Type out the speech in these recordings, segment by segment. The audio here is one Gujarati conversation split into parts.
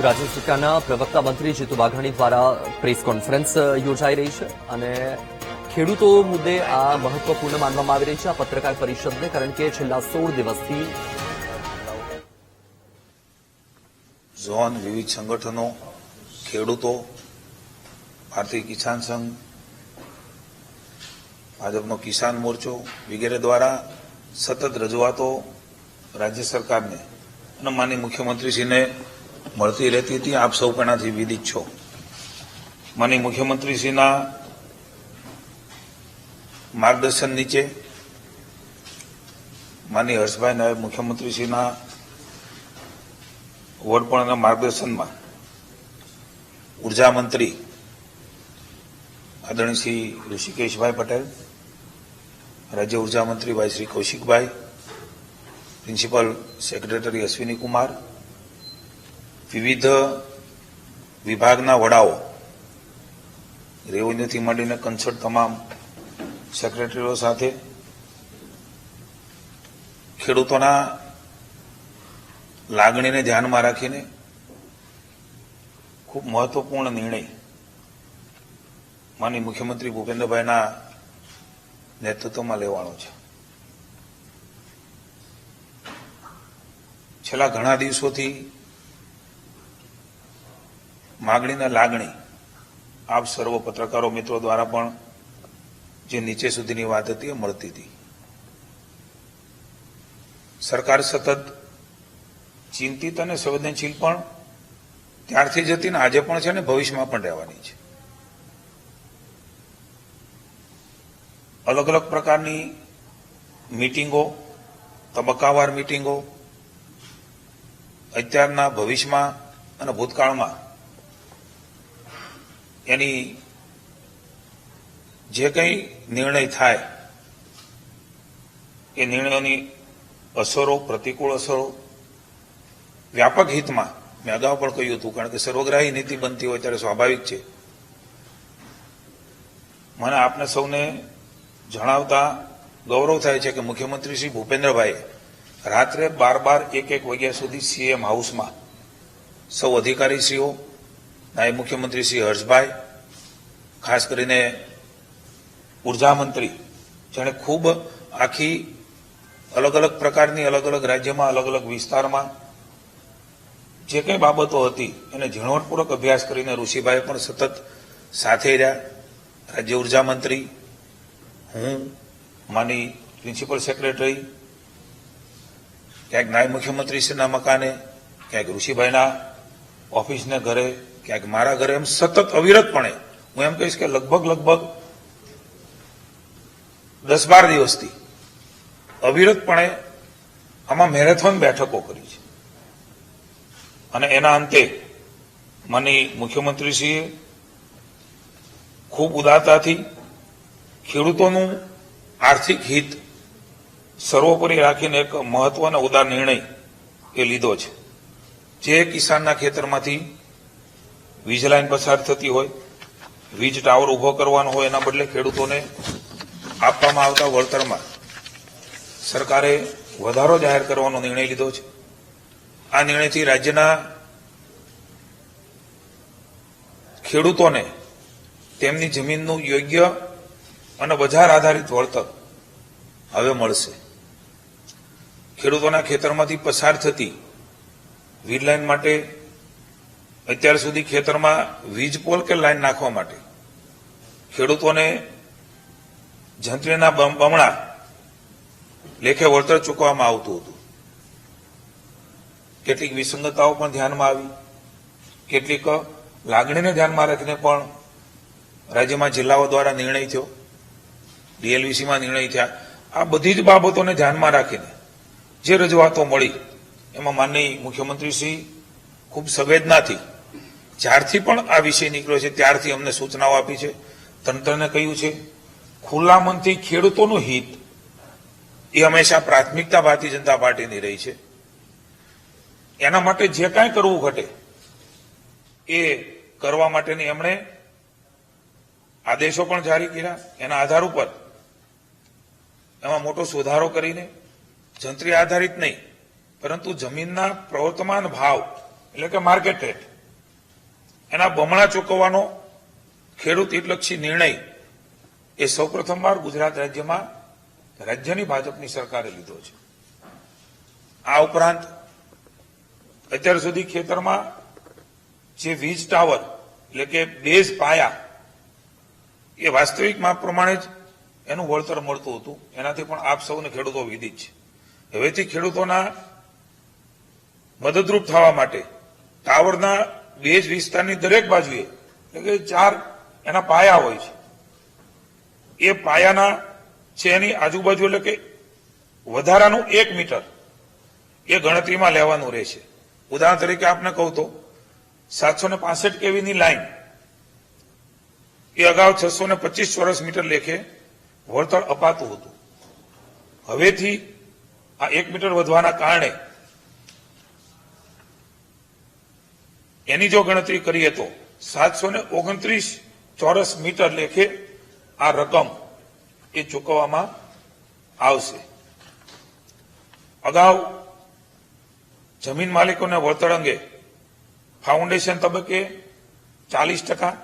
રાજ્ય સરકારના પ્રવક્તા મંત્રી જીતુ વાઘાણી દ્વારા પ્રેસ કોન્ફરન્સ યોજાઈ રહી છે અને ખેડૂતો મુદ્દે આ મહત્વપૂર્ણ માનવામાં આવી રહી છે આ પત્રકાર પરિષદને, કારણ કે છેલ્લા 16 દિવસથી ઝોન, વિવિધ સંગઠનો, ખેડૂતો, ભારતીય કિસાન સંઘ, ભાજપનો કિસાન મોરચો વગેરે દ્વારા સતત રજૂઆતો રાજ્ય સરકારને અને માનનીય મુખ્યમંત્રીશ્રીને મળતી રહેતી હતી. આપ સૌ પેણાથી વિદિત છો. માનનીય મુખ્યમંત્રીશ્રીના માર્ગદર્શન નીચે, માનનીય હર્ષભાઈ નાયબ મુખ્યમંત્રીશ્રીના વડપણના માર્ગદર્શનમાં ઉર્જા મંત્રી આદરણીય શ્રી ઋષિકેશભાઈ પટેલ, રાજ્ય ઉર્જા મંત્રી ભાઈ શ્રી કૌશિકભાઈ, પ્રિન્સિપલ સેક્રેટરી અશ્વિની કુમાર, વિવિધ વિભાગના વડાઓ, રેવન્યુથી માંડીને કન્સલ્ટ તમામ સેક્રેટરીઓ સાથે ખેડૂતોના લાગણીને ધ્યાનમાં રાખીને ખૂબ મહત્વપૂર્ણ નિર્ણય માનનીય મુખ્યમંત્રી ભૂપેન્દ્રભાઈના નેતૃત્વમાં લેવાનો છે. છેલ્લા ઘણા દિવસોથી માગણીને લાગણી આપ સર્વ પત્રકારો મિત્રો દ્વારા પણ જે નીચે સુધીની વાત હતી એ મળતી હતી. સરકાર સતત ચિંતિત અને સંવેદનશીલ પણ ત્યારથી જ હતી ને આજે પણ છે ને ભવિષ્યમાં પણ રહેવાની છે. અલગ અલગ પ્રકારની મીટિંગો, તબક્કાવાર મીટિંગો અત્યારના, ભવિષ્યમાં અને ભૂતકાળમાં એની જે કંઈ નિર્ણય થાય એ નિર્ણયોની અસરો, પ્રતિકૂળ અસરો વ્યાપક હિતમાં, મેં અગાઉ પણ કહ્યું હતું, કારણ કે સર્વગ્રાહી નીતિ બનતી હોય ત્યારે સ્વાભાવિક છે. મને આપને સૌને જણાવતા ગૌરવ થાય છે કે મુખ્યમંત્રી શ્રી ભૂપેન્દ્રભાઈએ રાત્રે 12-1 વાગ્યા સુધી સીએમ હાઉસમાં સૌ અધિકારીશ્રીઓ, નાયબ મુખ્યમંત્રી શ્રી હર્ષભાઈ, ખાસ કરીને ઉર્જા મંત્રી, જેણે ખૂબ આખી અલગ અલગ પ્રકારની, અલગ અલગ રાજ્યમાં, અલગ અલગ વિસ્તારમાં જે કંઈ બાબતો હતી એને ઝીણવટપૂર્વક અભ્યાસ કરીને ઋષિભાઈ પણ સતત સાથે રહ્યા. રાજ્ય ઉર્જા મંત્રી, હું, માની પ્રિન્સિપલ સેક્રેટરી, ક્યાંક નાયબ મુખ્યમંત્રીશ્રીના મકાને, ક્યાંક ઋષિભાઈના ઓફિસને ઘરે, ક્યાંક મારા ઘરે, એમ સતત અવિરતપણે, હું એમ કહીશ કે લગભગ 10-12 દિવસથી અવિરતપણે આમાં મેરેથોન બેઠકો કરી છે. અને એના અંતે માનનીય મુખ્યમંત્રીશ્રીએ ખૂબ ઉદારતાથી ખેડૂતોનું આર્થિક હિત સર્વોપરી રાખીને એક મહત્વનો ઉદાર નિર્ણય એ લીધો છે. જે કિસાનના ખેતરમાંથી વીજ લાઈન પસાર થતી હોય, વીજ ટાવર ઉભો કરવાનો હોય, એના બદલે ખેડૂતોને આપવામાં આવતા વળતરમાં સરકારે વધારો જાહેર કરવાનો નિર્ણય લીધો છે. આ નિર્ણયથી રાજ્યના ખેડૂતોને તેમની જમીનનું યોગ્ય અને બજાર આધારિત વળતર હવે મળશે. ખેડૂતોના ખેતરમાંથી પસાર થતી વીજ લાઈન માટે અત્યાર સુધી ખેતરમાં વીજ પોલ કે લાઈન નાખવા માટે ખેડૂતોને જંત્રીના બમણા લેખે વળતર ચૂકવવામાં આવતું હતું. કેટલીક વિસંગતતાઓ પણ ધ્યાનમાં આવી, કેટલીક લાગણીને ધ્યાનમાં રાખીને પણ રાજ્યમાં જિલ્લાઓ દ્વારા નિર્ણય થયો, ડીએલવીસીમાં નિર્ણય થયા. આ બધી જ બાબતોને ધ્યાનમાં રાખીને જે રજૂઆતો મળી એમાં માનનીય મુખ્યમંત્રીશ્રી ખૂબ સંવેદનાથી જ્યારથી પણ આ વિષય નીકળ્યો છે ત્યારથી અમને સૂચનાઓ આપી છે. તંત્રને કહ્યું છે ખુલ્લા મનથી ખેડૂતોનું હિત એ હંમેશા પ્રાથમિકતા ભારતીય જનતા પાર્ટીની રહી છે. એના માટે જે કાંઈ કરવું ઘટે એ કરવા માટેની એમણે આદેશો પણ જારી કર્યા. એના આધાર ઉપર એમાં મોટો સુધારો કરીને જંત્રી આધારિત નહીં પરંતુ જમીનના પ્રવર્તમાન ભાવ એટલે કે માર્કેટ રેટ એના બમણા ચૂકવવાનો ખેડૂત હિતલક્ષી નિર્ણય એ સૌપ્રથમવાર ગુજરાત રાજ્યમાં રાજ્યની ભાજપની સરકારે લીધો છે. આ ઉપરાંત અત્યાર સુધી ખેતરમાં જે વીજ ટાવર એટલે કે બેઝ પાયા એ વાસ્તવિક માપ પ્રમાણે જ એનું વળતર મળતું હતું. એનાથી પણ આપ સૌને ખેડૂતો વિદિત છે. હવેથી ખેડૂતોના મદદરૂપ થવા માટે ટાવરના બેઝ વિસ્તારની દરેક બાજુએ એટલે કે 4 એના પાયા હોય છે. એ પાયાના છે એની આજુબાજુ એટલે કે વધારાનું 1 મીટર એ ગણતરીમાં લેવાનું રહેશે. ઉદાહરણ તરીકે આપને કહું તો 765 કેવીની લાઈન એ અગાઉ 625 ચોરસ મીટર લેખે વળતર અપાતું હતું. હવેથી આ 1 મીટર વધવાના કારણે એની જો ગણતરી કરીએ તો 729 ચોરસ મીટર લેખે આ રકમ એ ચૂકવવામાં આવશે. અગાઉ જમીન માલિકોને વળતર અંગે ફાઉન્ડેશન તબક્કે 40%,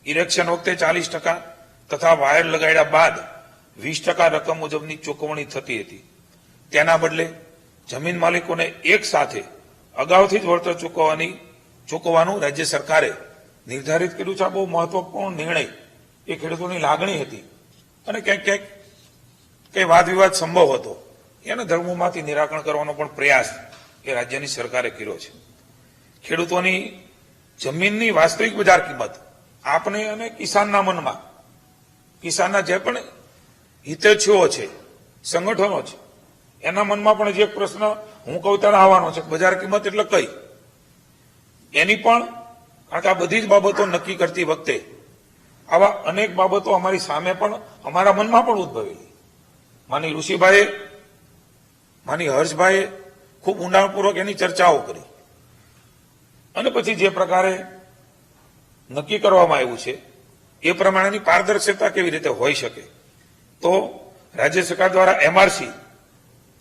ઇરેક્શન વખતે 40% તથા વાયર લગાડ્યા બાદ 20% રકમ મુજબની ચૂકવણી થતી હતી. તેના બદલે જમીન માલિકોને એક સાથે અગાઉથી જ વળતર ચૂકવવાનું રાજ્ય સરકારે નિર્ધારિત કર્યું છે. આ બહુ મહત્વપૂર્ણ નિર્ણય એ ખેડૂતોની લાગણી હતી અને ક્યાંક કઈ વાદ વિવાદ સંભવ હતો એને ધર્મોમાંથી નિરાકરણ કરવાનો પણ પ્રયાસ એ રાજ્યની સરકારે કર્યો છે. ખેડૂતોની જમીનની વાસ્તવિક બજાર કિંમત આપને અને કિસાનના મનમાં, કિસાનના જે પણ હિતેચ્છુઓ છે, સંગઠનો છે, એના મનમાં પણ જે એક પ્રશ્ન હું કહું ત્યારે આવવાનો છે, બજાર કિંમત એટલે કઈ? એની પણ, કારણ કે આ બધી જ બાબતો નક્કી કરતી વખતે આવા અનેક બાબતો અમારી સામે પણ અમારા મનમાં પણ ઉદ્ભવેલી. માની ઋષિભાઈએ, માની હર્ષભાઈએ ખૂબ ઊંડાણપૂર્વક એની ચર્ચાઓ કરી અને પછી જે પ્રકારે નક્કી કરવામાં આવ્યું છે એ પ્રમાણેની પારદર્શકતા કેવી રીતે હોઈ શકે. તો રાજ્ય સરકાર દ્વારા એમઆરસી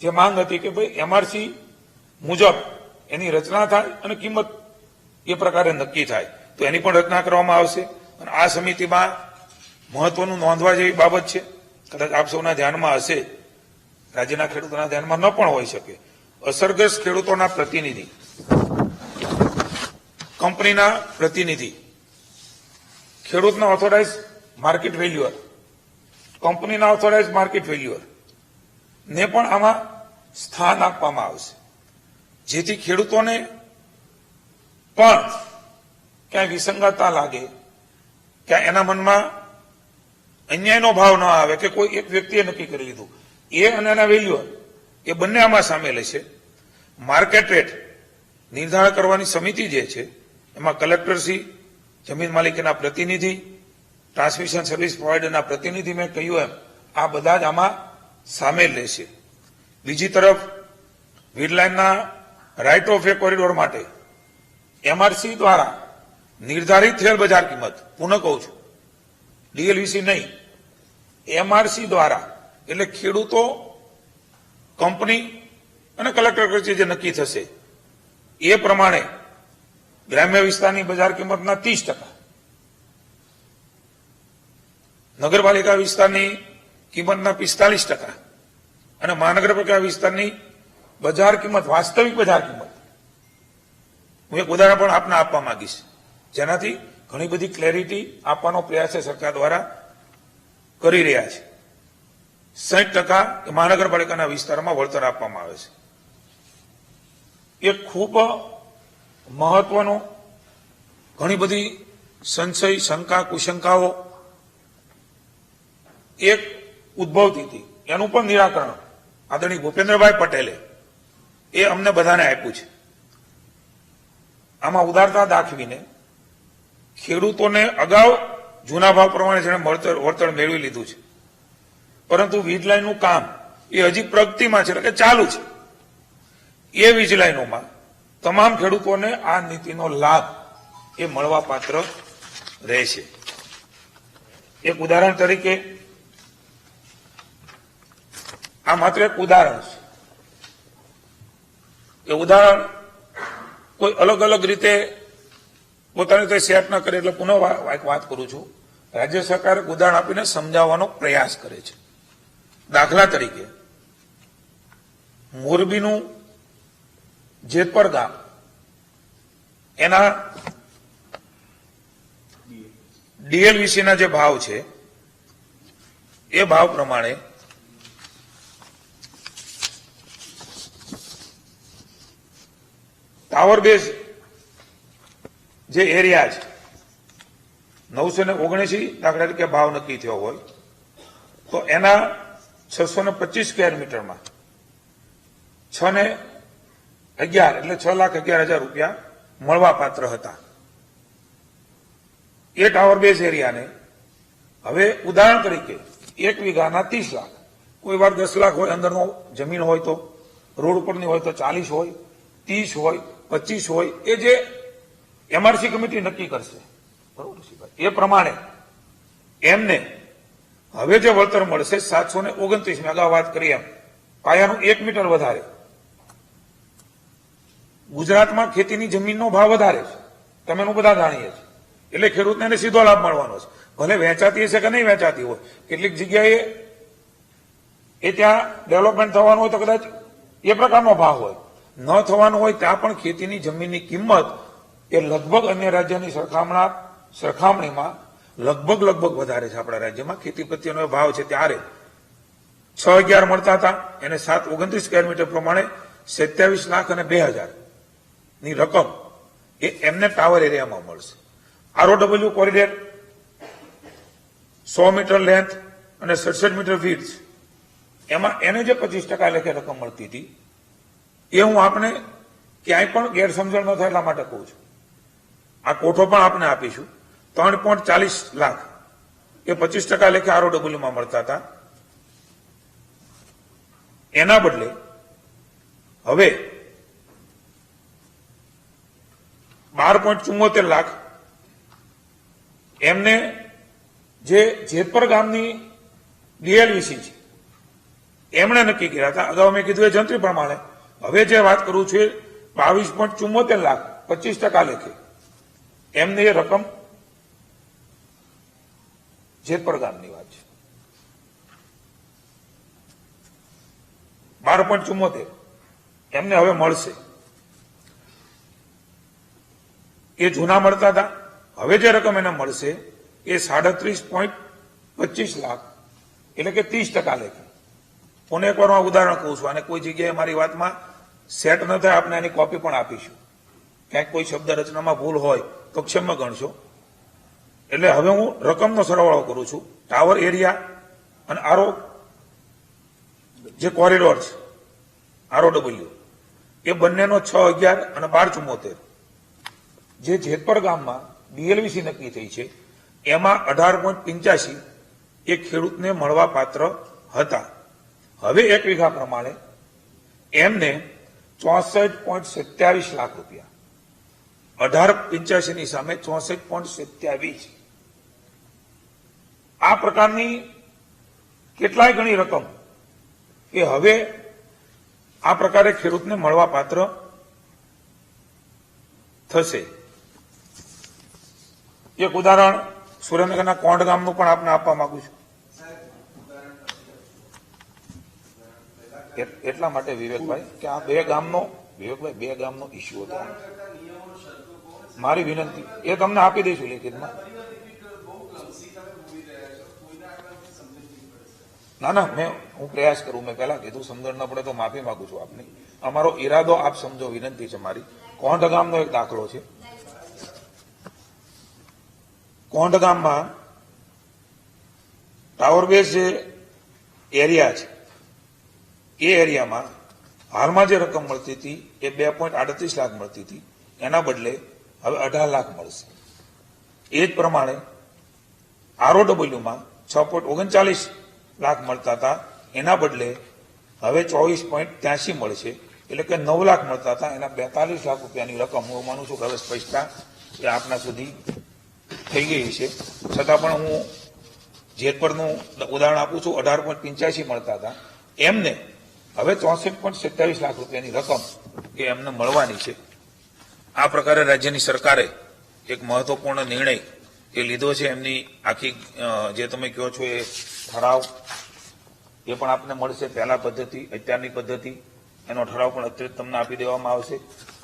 જે માંગ હતી કે ભાઈ એમઆરસી મુજબ એની રચના થાય અને કિંમત એ પ્રકારે નક્કી થાય, તો એની પણ રચના કરવામાં આવશે. અને આ સમિતિમાં મહત્વનું નોંધવા જેવી બાબત છે, કદાચ આપ સૌના ધ્યાનમાં હશે, રાજ્યના ખેડૂતોના ધ્યાનમાં ન પણ હોઈ શકે. અસરગ્રસ્ત ખેડૂતોના પ્રતિનિધિ, કંપનીના પ્રતિનિધિ, ખેડૂતના ઓથોરાઇઝ માર્કેટ વેલ્યુઅર, કંપનીના ઓથોરાઇઝ માર્કેટ વેલ્યુઅર ને પણ આમાં સ્થાન આપવામાં આવશે, જેથી ખેડૂતોને પણ ક્યાંય વિસંગતતા લાગે, ક્યાં એના મનમાં અન્યાયનો ભાવ ન આવે કે કોઈ એક વ્યક્તિએ નક્કી કરી લીધું. એ અને એના વેલ્યુઅર એ બંને આમાં સામેલ છે. માર્કેટ રેટ નિર્ધારણ કરવાની સમિતિ જે છે એમાં કલેક્ટરશ્રી, જમીન માલિકીના પ્રતિનિધિ, ટ્રાન્સમિશન સર્વિસ પ્રોવાઇડરના પ્રતિનિધિ, મેં કહ્યું એમ આ બધા જ આમાં સામેલ રહેશે. બીજી તરફ વીડલાઇનના રાઇટ ઓફ વે કોરિડોર માટે એમઆરસી દ્વારા નિર્ધારિત થયેલ બજાર કિંમત, પુનઃ કહું છું, ડીએલવીસી નહીં, એમઆરસી દ્વારા, એટલે ખેડૂતો, કંપની અને કલેક્ટર વચ્ચે જે નક્કી થશે એ પ્રમાણે ગ્રામ્ય વિસ્તારની બજાર કિંમતના 30%, નગરપાલિકા વિસ્તારની કિંમતના 45% અને મહાનગરપાલિકા વિસ્તારની બજાર કિંમત, વાસ્તવિક બજાર કિંમત, હું એક ઉદાહરણ પણ આપને આપવા માંગીશ જેનાથી ઘણી બધી ક્લેરિટી આપવાનો પ્રયાસ સરકાર દ્વારા કરી રહ્યા છે. 60% મહાનગરપાલિકાના વિસ્તારમાં વળતર આપવામાં આવે છે. એ ખૂબ મહત્વનો, ઘણી બધી સંશય, શંકા, કુશંકાઓ એક ઉદ્ભવતી હતી, એનું પણ નિરાકરણ આદરણીય ભૂપેન્દ્રભાઈ પટેલે એ અમને બધાને આપ્યું છે. આમાં ઉદારતા દાખવીને ખેડૂતોને અગાઉ જૂના ભાવ પ્રમાણે જેણે વળતર મેળવી લીધું છે, પરંતુ વીજ લાઈનનું કામ એ હજી પ્રગતિમાં છે, એટલે કે ચાલુ છે. એ વીજ લાઈનોમાં તમામ ખેડૂતોને આ નીતિનો લાભ એ મળવા પાત્ર રહેશે. એક ઉદાહરણ તરીકે, આ માત્ર એક ઉદાહરણ છે. એ ઉદાહરણ કોઈ અલગ અલગ રીતે પોતાની રીતે સેટ ન કરે એટલે પુનઃ એક વાત કરું છું, રાજ્ય સરકાર ઉદાહરણ આપીને સમજાવવાનો પ્રયાસ કરે છે. દાખલા તરીકે મોરબીનું જેતપર ગામ એના ડીએલવીસીના જે ભાવ છે એ ભાવ પ્રમાણે ટાવર બેઝ જે એરિયા છે 979 દાખલા તરીકે ભાવ નક્કી થયો હોય તો એના 625 સ્ક્વેર મીટરમાં 6 ને 11 એટલે 6,11,000 રૂપિયા મળવા પાત્ર હતા. એ ટાવર બેઝ એરિયાને હવે ઉદાહરણ તરીકે 1 વીઘાના 30 લાખ, કોઈ વાર 10 લાખ હોય, અંદરનો જમીન હોય તો, રોડ ઉપરની હોય તો 40 હોય, 30 હોય, 25 હોય, એ જે એમઆરસી કમિટી નક્કી કરશે, બરોબર છે, એ પ્રમાણે એમને હવે જે વળતર મળશે 729, મેં અગાઉ વાત કરી એમ પાયાનું 1 મીટર વધારે. ગુજરાતમાં ખેતીની જમીનનો ભાવ વધારે છે, તમે હું બધા જાણીએ છીએ, એટલે ખેડૂતને એને સીધો લાભ મળવાનો છે. ભલે વેચાતી હશે કે નહીં વેચાતી હોય, કેટલીક જગ્યાએ એ ત્યાં ડેવલપમેન્ટ થવાનું હોય તો કદાચ એ પ્રકારનો ભાવ હોય, ન થવાનું હોય ત્યાં પણ ખેતીની જમીનની કિંમત એ લગભગ અન્ય રાજ્યની સરખામણીમાં લગભગ વધારે છે. આપણા રાજ્યમાં ખેતી પ્રત્યેનો ભાવ છે ત્યારે 6,11 મળતા હતા, એને 729 સ્ક્વેર મીટર પ્રમાણે 27 લાખ અને 2,000 ની રકમ એ એમને ટાવર એરિયામાં મળશે. આરઓડબલ્યુ કોરિડોર 100 મીટર લેન્થ અને 67 મીટર વિડ્થ, એમાં એને જે 25% લેખે રકમ મળતી હતી એ હું આપને ક્યાંય પણ ગેરસમજણ ન થાય એટલા માટે કહું છું. આ કોઠો પણ આપણે આપીશું. 3.40 લાખ એ 25% લેખે આરઓડબલ્યુમાં મળતા હતા. એના બદલે હવે 12.74 લાખ એમને જે જેતપર ગામની ડીએલવીસી છે એમણે નક્કી કર્યા હતા. અગાઉ મેં કીધું એ જંત્રી પ્રમાણે હવે જે વાત કરું છું 22.74 લાખ 25% લેખે એમને એ રકમ જેતપર ગામની વાત છે. 12.74 એમને હવે મળશે. એ જૂના મળતા હતા, હવે જે રકમ એને મળશે એ 37.25 લાખ એટલે કે 30% લેખે. હું એક વાર ઉદાહરણ કહું છું, અને કોઈ જગ્યાએ મારી વાતમાં સેટ ન થાય આપણે એની કોપી પણ આપીશું. ક્યાંક કોઈ શબ્દ રચનામાં ભૂલ હોય તો ક્ષમ્ય ગણશો. એટલે હવે હું રકમનો સરવાળો કરું છું. ટાવર એરિયા અને આરઓ જે કોરિડોર છે આરઓડબલ્યુ એ બંનેનો 6,11 અને 12.74 જે જેતપર ગામમાં ડીએલવીસી નક્કી થઈ છે એમાં 18.85 એ ખેડૂતને મળવા પાત્ર હતા. હવે 1 વીઘા પ્રમાણે એમને 64.27 લાખ રૂપિયા, 18.85 ની સામે 64.27. આ પ્રકારની કેટલાય ગણી રકમ એ હવે આ પ્રકારે ખેડૂતને મળવા પાત્ર થશે. એક ઉદાહરણ સુરેન્દ્રનગરના કોંઢ ગામનું પણ આપને આપવા માંગુ છું. એટલા માટે વિવેકભાઈ કે આ બે ગામનો ઇસ્યુ હતો. મારી વિનંતી એ તમને આપી દઈશું લેખિતમાં. ના હું પ્રયાસ કરું. મેં પહેલા કીધું સમજણ ન પડે તો માફી માંગુ છું આપને. અમારો ઈરાદો આપ સમજો, વિનંતી છે મારી. કોંઢ ગામનો એક દાખલો છે. કોંઢ ગામમાં ટાવર બેઝ જે એરિયા છે એ એરિયામાં હાલમાં જે રકમ મળતી હતી એ 2.38 લાખ મળતી હતી, એના બદલે હવે 18 લાખ મળશે. એ જ પ્રમાણે આરઓડબલ્યુમાં 6.39 લાખ મળતા હતા, એના બદલે હવે 24.83 મળશે. એટલે કે 9 લાખ મળતા હતા, એના 42 લાખ રૂપિયાની રકમ હું માનું છું કે હવે સ્પષ્ટતા એ આપના સુધી થઈ ગઈ છે. છતાં પણ હું જેતપરનું ઉદાહરણ આપું છું. 18.85 મળતા હતા, એમને હવે 64.27 લાખ રૂપિયાની રકમ એ એમને મળવાની છે. આ પ્રકારે રાજ્યની સરકારે એક મહત્વપૂર્ણ નિર્ણય એ લીધો છે. એમની આખી જે તમે કહો છો એ ઠરાવ એ પણ આપને મળશે. પહેલા પદ્ધતિ, અત્યારની પદ્ધતિ, એનો ઠરાવ પણ અત્યારે તમને આપી દેવામાં આવશે.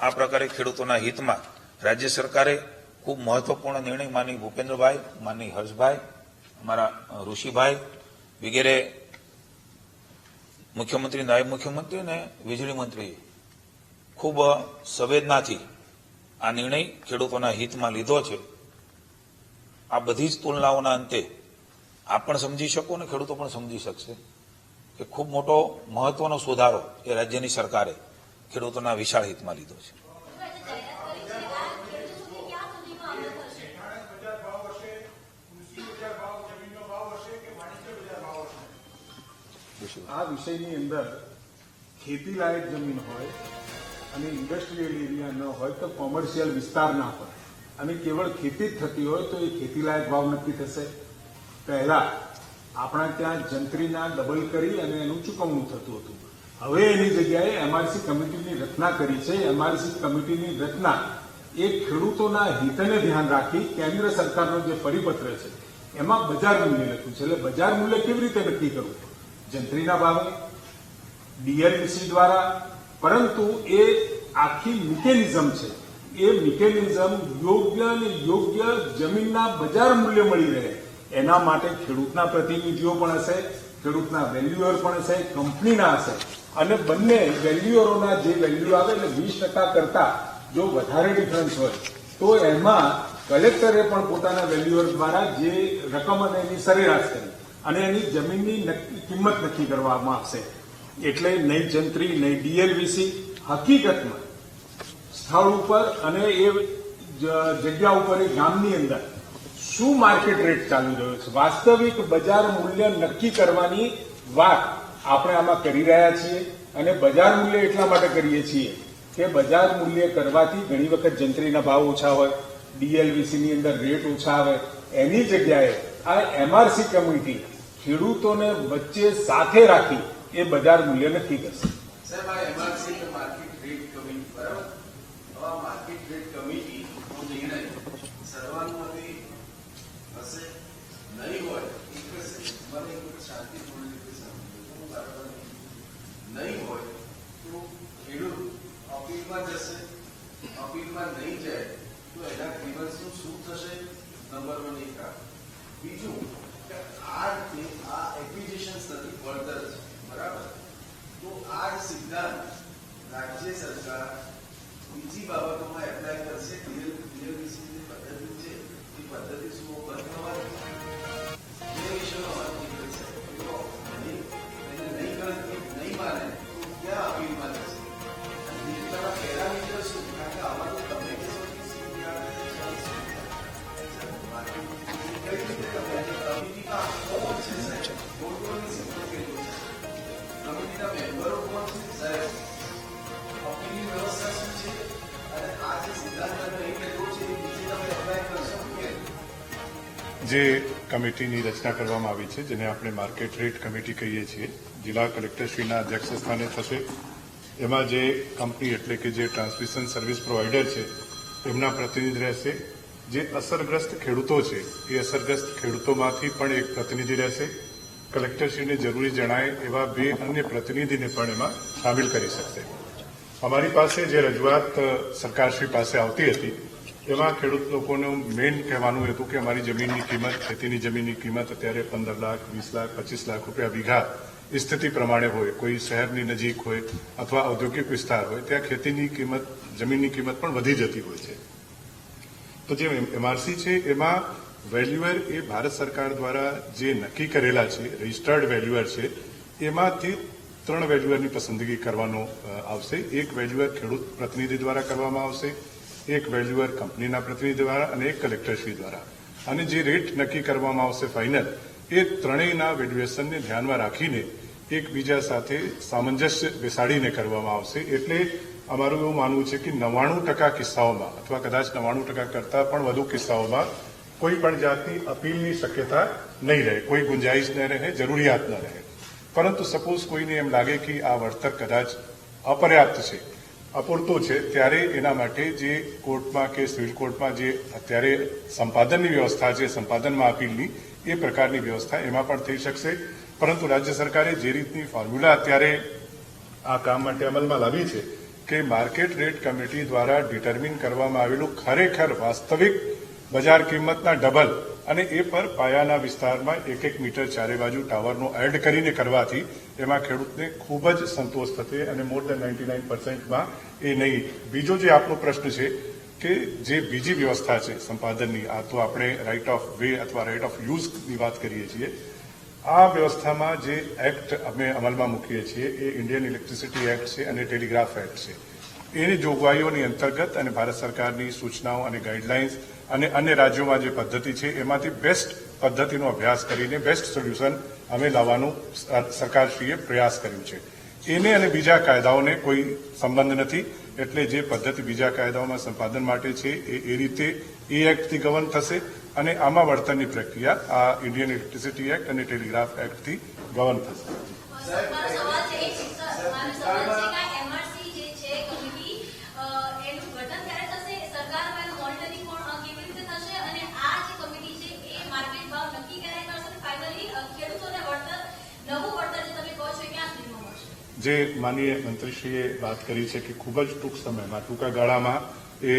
આ પ્રકારે ખેડૂતોના હિતમાં રાજ્ય સરકારે ખૂબ મહત્વપૂર્ણ નિર્ણય માની ભૂપેન્દ્રભાઈ, માની હર્ષભાઈ, અમારા ઋષિભાઈ વગેરે મુખ્યમંત્રી, નાયબ મુખ્યમંત્રી અને વીજળી મંત્રીએ ખૂબ સંવેદનાથી આ નિર્ણય ખેડૂતોના હિતમાં લીધો છે. આ બધી જ તુલનાઓના અંતે આપ પણ સમજી શકો અને ખેડૂતો પણ સમજી શકશે કે ખૂબ મોટો મહત્વનો સુધારો એ રાજ્યની સરકારે ખેડૂતોના વિશાળ હિતમાં લીધો છે. આ વિષયની અંદર ખેતી લાયક જમીન હોય અને ઇન્ડસ્ટ્રીયલ એરિયા ન હોય તો કોમર્શિયલ વિસ્તાર ના હોય અને કેવળ ખેતી જ થતી હોય તો એ ખેતી લાયક ભાવ નક્કી થશે. પહેલા આપણા ત્યાં જંત્રીના ડબલ કરી અને એનું ચૂકવણું થતું હતું. હવે એની જગ્યાએ એમઆરસી કમિટીની રચના કરી છે. એમઆરસી કમિટીની રચના એ ખેડૂતોના હિતને ધ્યાન રાખી કેન્દ્ર સરકારનો જે પરિપત્ર છે એમાં બજાર મૂલ્ય લખ્યું છે. એટલે બજાર મૂલ્ય કેવી રીતે નક્કી કરવું? જંત્રીના ભાવે, ડીએલવીસી દ્વારા, પરંતુ એ આખી મિકેનિઝમ છે. એ મિકેનિઝમ યોગ્ય જમીનના બજાર મૂલ્ય મળી રહે એના માટે ખેડૂતના પ્રતિનિધિઓ પણ હશે, ખેડૂતના વેલ્યુઅર પણ હશે, કંપનીના હશે અને બંને વેલ્યુઅરોના જે વેલ્યુ આવે એટલે 20% કરતા જો વધારે ડિફરન્સ હોય તો એમાં કલેક્ટરે પણ પોતાના વેલ્યુઅર દ્વારા જે રકમ અને એની સરેરાશ કરી અને એની જમીનની કિંમત નક્કી કરવામાં આવશે. એટલે નહીં જંત્રી, નહીં ડીએલવીસી, હકીકતમાં સ્થળ ઉપર અને એ જગ્યા ઉપર એ ગામની અંદર શું માર્કેટ રેટ ચાલી રહ્યો છે, વાસ્તવિક બજાર મૂલ્ય નક્કી કરવાની વાત આપણે આમાં કરી રહ્યા છીએ. અને બજાર મૂલ્ય એટલા માટે કરીએ છીએ કે બજાર મૂલ્ય કરવાથી ઘણી વખત જંત્રીના ભાવ ઓછા હોય, ડીએલવીસીની અંદર રેટ ઓછા આવે. એની જગ્યાએ આ એમઆરસી કમિટી ખેડૂતોને વચ્ચે સાથે રાખી એ બજાર મૂલ્ય નક્કી કરશે. સાહેબ, આ એમઆરસી કે માર્કેટ રેટ કમિટી, બરાબર? હવે આ માર્કેટ રેટ કમિટીનો નિર્ણય સર્વાનુમતિ હશે, નહીં હોય એક હશે. મને એક શાંતિપૂર્ણ રીતે સમજવું, બરાબર? નહીં હોય તો ખેડૂત અપીલમાં જશે. અપીલમાં નહીં જાય તો એના ગ્રીવન્સનું શું થશે? નંબર 1 એક આ. બીજું કે આ એક્વિઝિશન નથી, ફર્ધર છે, બરાબર? તો આ જ સિદ્ધાંત રાજ્ય સરકાર બીજી બાબતોમાં એપ્લાય કરશે. ડીએલવીસીની પદ્ધતિ છે એ પદ્ધતિ શું બંધ થવાની એ વિષયમાં વાત નીકળી છે. એને નહીં માને તો ક્યાં અપીલમાં જશે? નીચેના પેરામીટર શું? કારણ કે આમાં તો તમે કહેશો કે કઈ રીતે તમે કમિટીમાં કોણ છે સાહેબ? બોર્ડની સિસ્ટમ કેટલું છે? કમિટીના મેમ્બરો કોણ છે સાહેબ? અપીલની વ્યવસ્થા શું છે? અને આ જે સિદ્ધાંત તમે એ કહેતો છે એ બીજે તમે એપ્લાય કરશો કે? જે કમિટીની રચના કરવામાં આવી છે જેને આપણે માર્કેટ રેટ કમિટી કહીએ છીએ, જિલ્લા કલેક્ટરશ્રીના અધ્યક્ષ સ્થાને થશે. એમાં જે કંપની એટલે કે જે ટ્રાન્સમિશન સર્વિસ પ્રોવાઈડર છે એમના પ્રતિનિધિ રહેશે. જે અસરગ્રસ્ત ખેડૂતો છે એ અસરગ્રસ્ત ખેડૂતોમાંથી પણ એક પ્રતિનિધિ રહેશે. કલેક્ટરશ્રીને જરૂરી જણાય એવા 2 અન્ય પ્રતિનિધિને પણ એમાં સામેલ કરી શકશે. અમારી પાસે જે રજૂઆત સરકારશ્રી પાસે આવતી હતી એમાં ખેડૂત લોકોનું મેઇન કહેવાનું હતું કે અમારી જમીનની કિંમત, ખેતીની જમીનની કિંમત અત્યારે 15 લાખ, 20 લાખ, 25 લાખ રૂપિયા વીઘા સ્થિતિ પ્રમાણે હોય. કોઈ શહેરની નજીક હોય અથવા ઔદ્યોગિક વિસ્તાર હોય ત્યાં ખેતીની કિંમત, જમીનની કિંમત પણ વધી જતી હોય છે. તો જે એમઆરસી છે એમાં વેલ્યુઅર એ ભારત સરકાર દ્વારા જે નક્કી કરેલા છે, રજિસ્ટર્ડ વેલ્યુઅર છે, એમાંથી 3 વેલ્યુઅરની પસંદગી કરવાનો આવશે. એક વેલ્યુઅર ખેડૂત પ્રતિનિધિ દ્વારા કરવામાં આવશે, એક વેલ્યુઅર કંપનીના પ્રતિનિધિ દ્વારા અને એક કલેક્ટરશ્રી દ્વારા. અને જે રેટ નક્કી કરવામાં આવશે ફાઇનલ, એ ત્રણેયના વેલ્યુએશનને ધ્યાનમાં રાખીને એકબીજા સાથે સામંજસ્ય બેસાડીને કરવામાં આવશે. એટલે અમારું એવું માનવું છે કે 99% કિસ્સાઓમાં અથવા કદાચ 99% કરતાં પણ વધુ કિસ્સાઓમાં કોઈ પણ જાતની અપીલની શક્યતા નહીં રહે, કોઈ ગુંજાઈશ ન રહે, જરૂરિયાત ન રહે. પરંતુ સપોઝ કોઈને એમ લાગે કે આ વળતર કદાચ અપર્યાપ્ત છે અપૂરતો છે, ત્યારે એના માટે જે કોર્ટમાં કે સિવિલ કોર્ટમાં જે અત્યારે સંપાદનની વ્યવસ્થા છે, સંપાદનમાં અપીલની એ પ્રકારની વ્યવસ્થા એમાં પણ થઈ શકશે. પરંતુ રાજ્ય સરકારે જે રીતની ફોર્મ્યુલા અત્યારે આ કામ માટે અમલમાં લાવી છે કે માર્કેટ રેટ કમિટી દ્વારા ડિટર્મિન કરવામાં આવેલું ખરેખર વાસ્તવિક બજાર કિંમતના ડબલ અને એ પર પાયાના વિસ્તારમાં 1 મીટર ચારે બાજુ ટાવરનો એડ કરીને કરવાથી એમાં ખેડૂતને ખૂબ જ સંતોષ થશે અને મોર દેન 99%માં એ નહીં. બીજો જે આપનો પ્રશ્ન છે કે જે બીજી વ્યવસ્થા છે સંપાદનની, આ તો આપણે રાઇટ ઓફ વે અથવા રાઇટ ઓફ યુઝની વાત કરીએ છીએ. આ વ્યવસ્થામાં જે એક્ટ અમે અમલમાં મૂકીએ છીએ એ ઇન્ડિયન ઇલેક્ટ્રિસિટી એક્ટ છે અને ટેલિગ્રાફ એક્ટ છે. એની જોગવાઈઓની અંતર્ગત અને ભારત સરકારની સૂચનાઓ અને ગાઈડલાઇન્સ અને અન્ય રાજ્યોમાં જે પદ્ધતિ છે એમાંથી બેસ્ટ પદ્ધતિનો અભ્યાસ કરીને બેસ્ટ સોલ્યુશન અમે લાવવાનું સરકારશ્રીએ પ્રયાસ કર્યો છે. એને અને બીજા કાયદાઓને કોઈ સંબંધ નથી. એટલે જે પદ્ધતિ બીજા કાયદાઓમાં સંપાદન માટે છે એ રીતે એ એક્ટથી ગવર્ન થશે અને આમાં વળતરની પ્રક્રિયા આ ઇન્ડિયન ઇલેક્ટ્રિસિટી એક્ટ અને ટેલિગ્રાફ એક્ટથી ગવર્ન થશે. જે માનનીય મંત્રીશ્રીએ વાત કરી છે કે ખૂબ જ ટૂંક સમયમાં, ટૂંકા ગાળામાં એ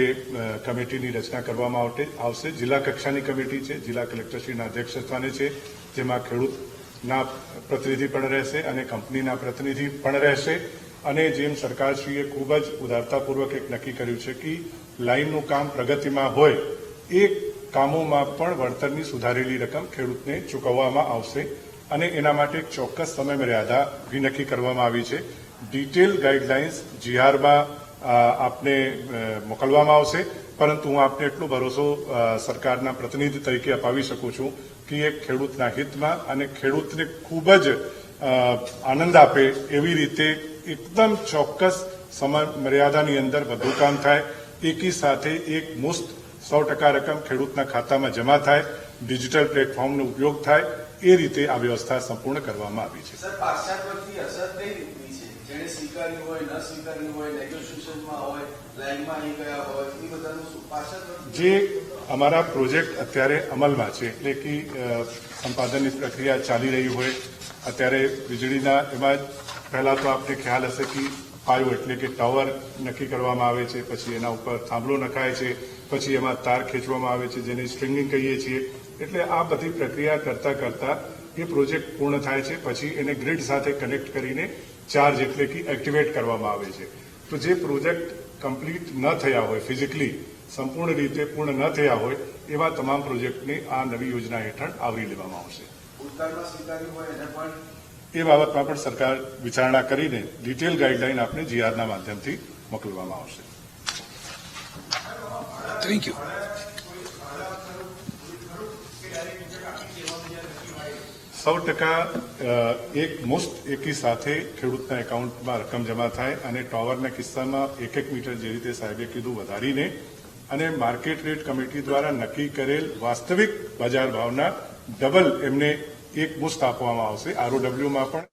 કમિટીની રચના કરવામાં આવશે. જિલ્લા કક્ષાની કમિટી છે, જિલ્લા કલેક્ટરશ્રીના અધ્યક્ષસ્થાને છે, જેમાં ખેડૂતના પ્રતિનિધિ પણ રહેશે અને કંપનીના પ્રતિનિધિ પણ રહેશે. અને જેમ સરકારશ્રીએ ખૂબ જ ઉદારતાપૂર્વક એક નક્કી કર્યું છે કે લાઇનનું કામ પ્રગતિમાં હોય એ કામોમાં પણ વળતરની સુધારેલી રકમ ખેડૂતને ચૂકવવામાં આવશે અને એના માટે એક ચોક્કસ સમય મર્યાદા બી નક્કી કરવામાં આવી છે. ડિટેલ ગાઈડલાઇન્સ જીઆરમાં આપને મોકલવામાં આવશે. પરંતુ હું આપને એટલો ભરોસો સરકારના પ્રતિનિધિ તરીકે અપાવી શકું છું કે એ ખેડૂતના હિતમાં અને ખેડૂતને ખૂબ જ આનંદ આપે એવી રીતે એકદમ ચોક્કસ સમય મર્યાદાની અંદર બધું કામ થાય, એકી સાથે એક મુસ્ત 100% રકમ ખેડૂતના ખાતામાં જમા થાય, ડિજિટલ પ્લેટફોર્મનો ઉપયોગ થાય, એ રીતે આ વ્યવસ્થા સંપૂર્ણ કરવામાં આવી છે. સર, પાછળ પરથી અસર કઈ રીતની છે? જેને સ્વીકાર્યું હોય, ન સ્વીકાર્યું હોય, નેગોશિએશનમાં હોય, લાઇનમાં આવી ગયા હોય, એ બધાનું શું પાછળ જે અમારા પ્રોજેક્ટ અત્યારે અમલમાં છે, એટલે કે સંપાદનની પ્રક્રિયા ચાલી રહી હોય અત્યારે વીજળીના, એમાં પહેલા તો આપને ખ્યાલ હશે કે પાયો એટલે કે ટાવર નક્કી કરવામાં આવે છે, પછી એના ઉપર થાંભલો નખાય છે, પછી એમાં તાર ખેંચવામાં આવે છે જેને સ્ટ્રિંગિંગ કહીએ છીએ. એટલે આ બધી પ્રક્રિયા કરતા કરતા એ પ્રોજેક્ટ પૂર્ણ થાય છે. પછી એને ગ્રીડ સાથે કનેક્ટ કરીને ચાર્જ એટલે કે એક્ટિવેટ કરવામાં આવે છે. તો જે પ્રોજેક્ટ કમ્પ્લીટ ન થયા હોય, ફિઝિકલી સંપૂર્ણ રીતે પૂર્ણ ન થયા હોય એવા તમામ પ્રોજેક્ટને આ નવી યોજના હેઠળ આવરી લેવામાં આવશે. ભૂતકાળમાં સ્વીકાર્યું હોય એને પણ એ બાબતમાં પણ સરકાર વિચારણા કરીને ડિટેલ ગાઈડલાઈન આપને જીઆરના માધ્યમથી મોકલવામાં આવશે. Thank you. એક મુસ્ત એકી સાથે ખેડૂતના એકાઉન્ટમાં રકમ જમા થાય અને ટોવરના કિસ્સામાં 1 મીટર જે રીતે સાહેબે કીધું વધારીને અને માર્કેટ રેટ કમિટી દ્વારા નક્કી કરેલ વાસ્તવિક બજાર ભાવના ડબલ એમને એક મુસ્ત આપવામાં આવશે. ROW માં પણ